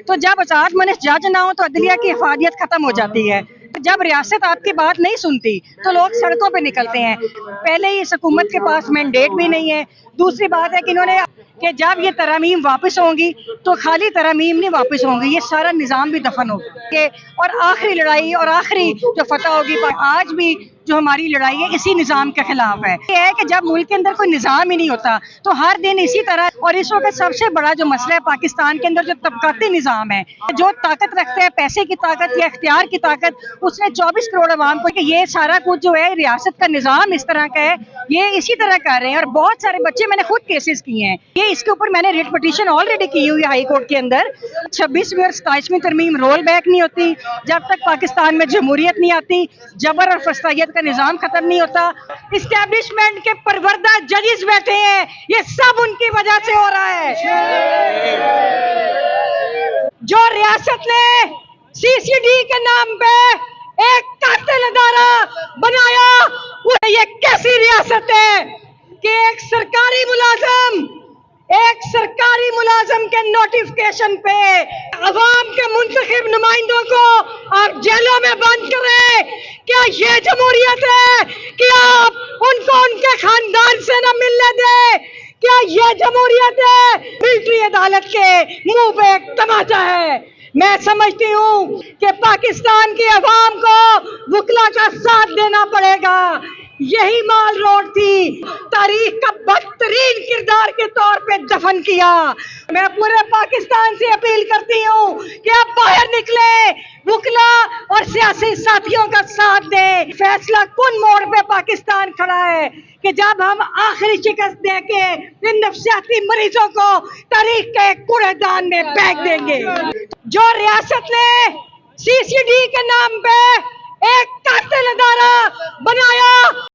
तो जब अचानक जज ना हो तो अदलिया की हिफाजत खत्म हो जाती है। जब रियासत आपकी बात नहीं सुनती तो लोग सड़कों पे निकलते हैं। पहले ही इस हुकूमत के पास मैंडेट भी नहीं है। दूसरी बात है कि इन्होंने कि जब ये तरमीम वापस होंगी तो खाली तरमीम नहीं वापस होंगी, ये सारा निज़ाम भी दफन होगा। और आखिरी लड़ाई और आखिरी जो फतह होगी, आज भी जो हमारी लड़ाई है इसी निज़ाम के खिलाफ है। ये है कि जब मुल्क के अंदर कोई निज़ाम ही नहीं होता तो हर दिन इसी तरह। और इस वक्त सबसे बड़ा जो मसला है पाकिस्तान के अंदर जो तबकाती निज़ाम है, जो ताकत रखते हैं पैसे की ताकत या इख्तियार की ताकत, उसने 24 करोड़ अवाम को कि ये सारा कुछ जो है रियासत का निज़ाम इस तरह का है, ये इसी तरह कर रहे हैं। और बहुत सारे बच्चे, मैंने खुद केसेस किए हैं, ये इसके ऊपर मैंने रिट पिटीशन ऑलरेडी की हुई है हाई कोर्ट के अंदर। 26वीं और 27वीं तरमीम रोल बैक नहीं होती जब तक पाकिस्तान में जमहूरियत नहीं आती, जबर और फस्तायत का निज़ाम खत्म नहीं होता। इस्टेब्लिशमेंट के परवरदा जजेस बैठे हैं, ये सब उनकी वजह से हो रहा है। जो रियासत ने सीसीडी के नाम पे एक कातिल अदारा बनाया, वो ये कैसी रियासत है कि एक सरकारी मुलाजम के नोटिफिकेशन पे अवाम के मुंतखब नुमाइंदों को आप जेलों में बंद करें। क्या ये जमहूरियत है कि आप उनको उनके खानदान से न मिलने दें? क्या ये जमहूरियत है? मिलिट्री अदालत के मुंह पे एक तमाचा है। मैं समझती हूँ कि पाकिस्तान की अवाम को वकला का साथ देना पड़ेगा। यही माल रोड थी, तारीख का बदतरीन किरदार के तौर पे दफन किया। मैं पूरे पाकिस्तान से अपील करती हूँ कि आप बाहर निकले, वकला और सियासी साथियों का साथ दें। फैसला कुन मोड़ पे पाकिस्तान खड़ा है कि जब हम आखिरी शिकस्त दे के इन नफसियाती मरीजों को तारीख के कूड़ेदान में फेंक देंगे। जो रियासत ने सीसीडी के नाम पे एक कातिल अदारा बनाया,